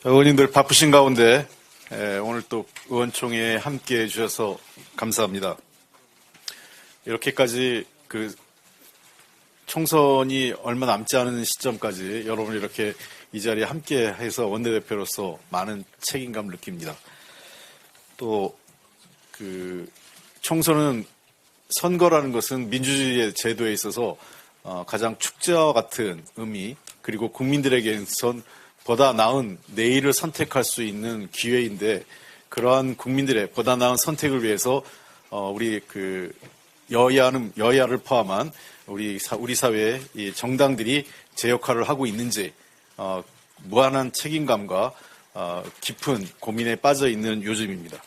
의원님들 바쁘신 가운데 오늘 또 의원총회에 함께해 주셔서 감사합니다. 이렇게까지 총선이 얼마 남지 않은 시점까지 여러분 이렇게 이 자리에 함께해서 원내대표로서 많은 책임감을 느낍니다. 또 총선은 선거라는 것은 민주주의의 제도에 있어서 가장 축제와 같은 의미, 그리고 국민들에게선 보다 나은 내일을 선택할 수 있는 기회인데, 그러한 국민들의 보다 나은 선택을 위해서 우리 여야를 포함한 우리 사회의 이 정당들이 제 역할을 하고 있는지 무한한 책임감과 깊은 고민에 빠져 있는 요즘입니다.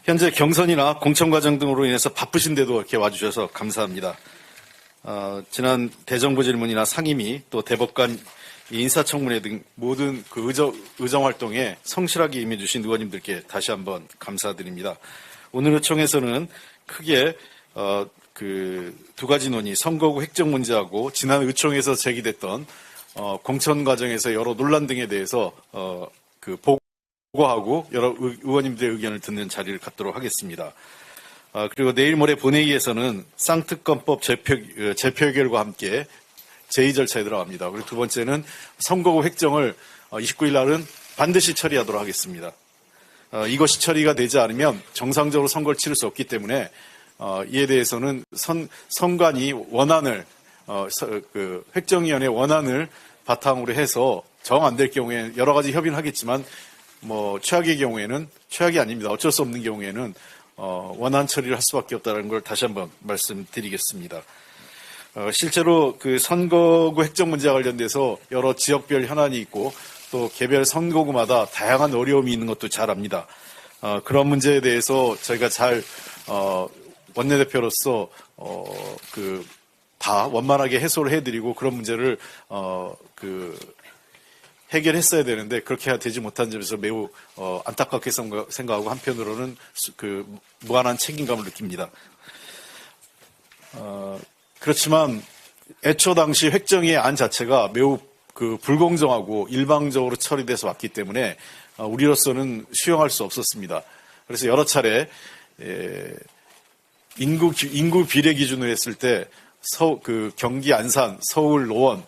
현재 경선이나 공천 과정 등으로 인해서 바쁘신데도 이렇게 와주셔서 감사합니다. 지난 대정부 질문이나 상임위 또 대법관 인사청문회 등 모든 의정 활동에 성실하게 임해주신 의원님들께 다시 한번 감사드립니다. 오늘 의총에서는 크게 두 가지 논의, 선거구 획정 문제하고 지난 의총에서 제기됐던 공천 과정에서 여러 논란 등에 대해서 보고하고 여러 의원님들의 의견을 듣는 자리를 갖도록 하겠습니다. 그리고 내일 모레 본회의에서는 쌍특검법 재표결과 함께 제2 절차에 들어갑니다. 그리고 두 번째는 선거구 획정을 29일 날은 반드시 처리하도록 하겠습니다. 이것이 처리가 되지 않으면 정상적으로 선거를 치를 수 없기 때문에 이에 대해서는 선관위 원안을 획정위원회 원안을 바탕으로 해서 정 안 될 경우에 여러 가지 협의는 하겠지만 최악의 경우에는 최악이 아닙니다. 어쩔 수 없는 경우에는 원안 처리를 할 수밖에 없다는 걸 다시 한번 말씀드리겠습니다. 실제로 선거구 획정 문제와 관련돼서 여러 지역별 현안이 있고 또 개별 선거구마다 다양한 어려움이 있는 것도 잘 압니다. 그런 문제에 대해서 저희가 잘 원내대표로서 다 원만하게 해소를 해드리고 그런 문제를 해결했어야 되는데 그렇게 되지 못한 점에서 매우 안타깝게 생각하고 한편으로는 무한한 책임감을 느낍니다. 그렇지만 애초 당시 획정의 안 자체가 매우 불공정하고 일방적으로 처리돼서 왔기 때문에 우리로서는 수용할 수 없었습니다. 그래서 여러 차례 인구 비례 기준으로 했을 때 경기 안산, 서울 노원,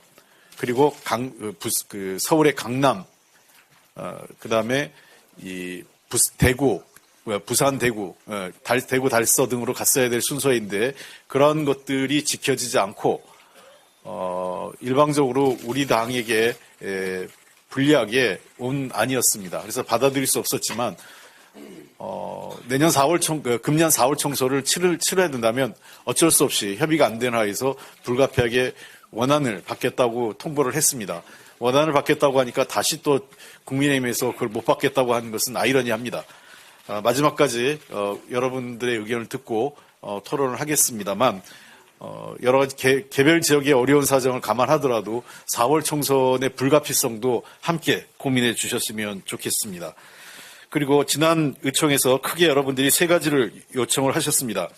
그리고 서울의 강남, 그다음에 대구, 부산, 대구, 대구, 달서 등으로 갔어야 될 순서인데 그런 것들이 지켜지지 않고 일방적으로 우리 당에게 불리하게 온 안이었습니다. 그래서 받아들일 수 없었지만 금년 4월 총선을 치러야 된다면 어쩔 수 없이 협의가 안 되는 하에서 불가피하게 원안을 받겠다고 통보를 했습니다. 원안을 받겠다고 하니까 다시 또 국민의힘에서 그걸 못 받겠다고 하는 것은 아이러니합니다. 마지막까지 여러분들의 의견을 듣고 토론을 하겠습니다만 여러 가지 개별 지역의 어려운 사정을 감안하더라도 4월 총선의 불가피성도 함께 고민해 주셨으면 좋겠습니다. 그리고 지난 의총에서 크게 여러분들이 세 가지를 요청을 하셨습니다.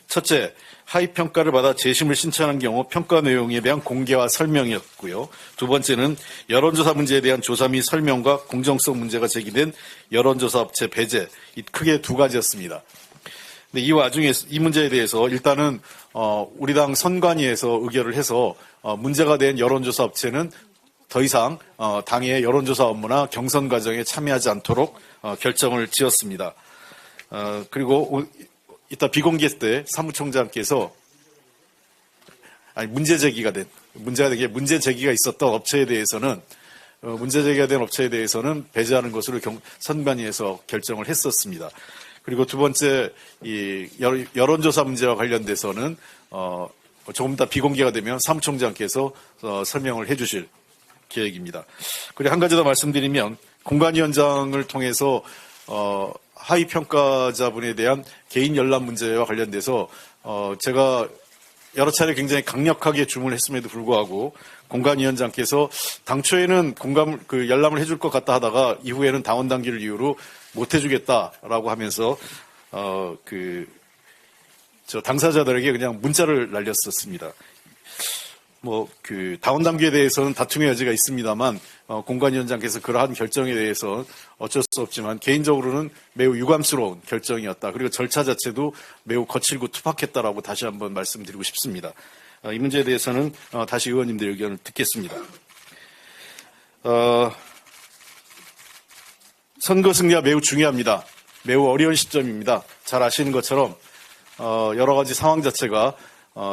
첫째, 하위평가를 받아 재심을 신청한 경우 평가 내용에 대한 공개와 설명이었고요. 두 번째는 여론조사 문제에 대한 조사 및 설명과 공정성 문제가 제기된 여론조사 업체 배제, 크게 두 가지였습니다. 근데 이 와중에 이 문제에 대해서 일단은 우리 당 선관위에서 의결을 해서 문제가 된 여론조사 업체는 더 이상 당의 여론조사 업무나 경선 과정에 참여하지 않도록 결정을 지었습니다. 그리고 이따 비공개 때 사무총장께서 문제 제기가 있었던 업체에 대해서는 문제제기가 된 업체에 대해서는 배제하는 것으로 선관위에서 결정을 했었습니다. 그리고 두 번째, 이 여론조사 문제와 관련돼서는 조금 더 비공개가 되면 사무총장께서 설명을 해주실 계획입니다. 그리고 한 가지 더 말씀드리면 공관위원장을 통해서 하위 평가자분에 대한 개인 연락 문제와 관련돼서 제가 여러 차례 굉장히 강력하게 주문을 했음에도 불구하고 공관위원장께서 당초에는 열람을 해줄 것 같다 하다가 이후에는 당원 당규를 이유로 못 해주겠다라고 하면서 당사자들에게 그냥 문자를 날렸었습니다. 다운 단계에 대해서는 다툼의 여지가 있습니다만, 공관위원장께서 그러한 결정에 대해서 어쩔 수 없지만, 개인적으로는 매우 유감스러운 결정이었다. 그리고 절차 자체도 매우 거칠고 투박했다라고 다시 한번 말씀드리고 싶습니다. 이 문제에 대해서는 다시 의원님들 의견을 듣겠습니다. 선거 승리가 매우 중요합니다. 매우 어려운 시점입니다. 잘 아시는 것처럼 여러 가지 상황 자체가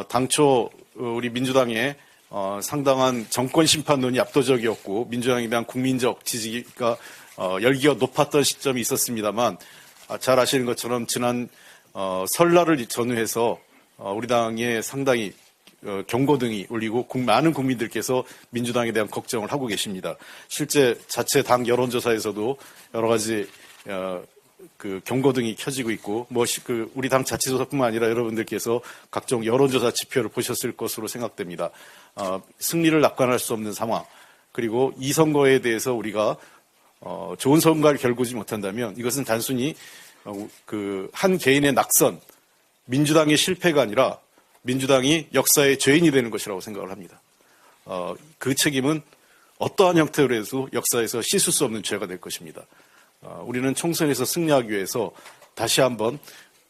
당초 우리 민주당의 상당한 정권 심판론이 압도적이었고 민주당에 대한 국민적 지지가 열기가 높았던 시점이 있었습니다만, 잘 아시는 것처럼 지난 설날을 전후해서 우리 당에 상당히 경고등이 울리고 많은 국민들께서 민주당에 대한 걱정을 하고 계십니다. 실제 자체 당 여론조사에서도 여러 가지 경고등이 켜지고 있고, 우리 당 자체조사뿐만 아니라 여러분들께서 각종 여론조사 지표를 보셨을 것으로 생각됩니다. 승리를 낙관할 수 없는 상황, 그리고 이 선거에 대해서 우리가 좋은 선거를 겨루지 못한다면 이것은 단순히 한 개인의 낙선, 민주당의 실패가 아니라 민주당이 역사의 죄인이 되는 것이라고 생각을 합니다. 그 책임은 어떠한 형태로 해서 역사에서 씻을 수 없는 죄가 될 것입니다. 우리는 총선에서 승리하기 위해서 다시 한번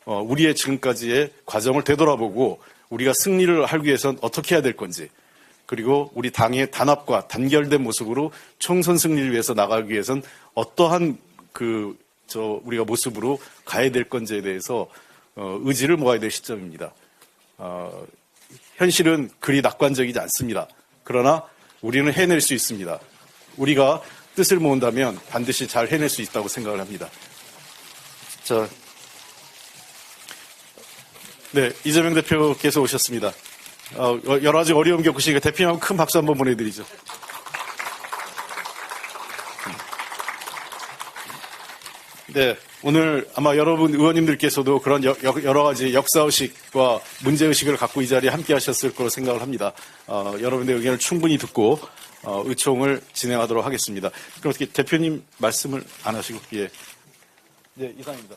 우리의 지금까지의 과정을 되돌아보고 우리가 승리를 하기 위해서는 어떻게 해야 될 건지, 그리고 우리 당의 단합과 단결된 모습으로 총선 승리를 위해서 나가기 위해서는 어떠한 우리가 모습으로 가야 될 건지에 대해서 의지를 모아야 될 시점입니다. 현실은 그리 낙관적이지 않습니다. 그러나 우리는 해낼 수 있습니다. 우리가 뜻을 모은다면 반드시 잘 해낼 수 있다고 생각을 합니다. 네, 이재명 대표께서 오셨습니다. 여러 가지 어려움 겪으시니까 대표님하고 큰 박수 한번 보내드리죠. 네, 오늘 아마 여러분 의원님들께서도 그런 여러 가지 역사의식과 문제의식을 갖고 이 자리에 함께 하셨을 거로 생각을 합니다. 여러분의 의견을 충분히 듣고 의총을 진행하도록 하겠습니다. 그럼 어떻게 대표님 말씀을 안 하시고, 예. 네, 이상입니다.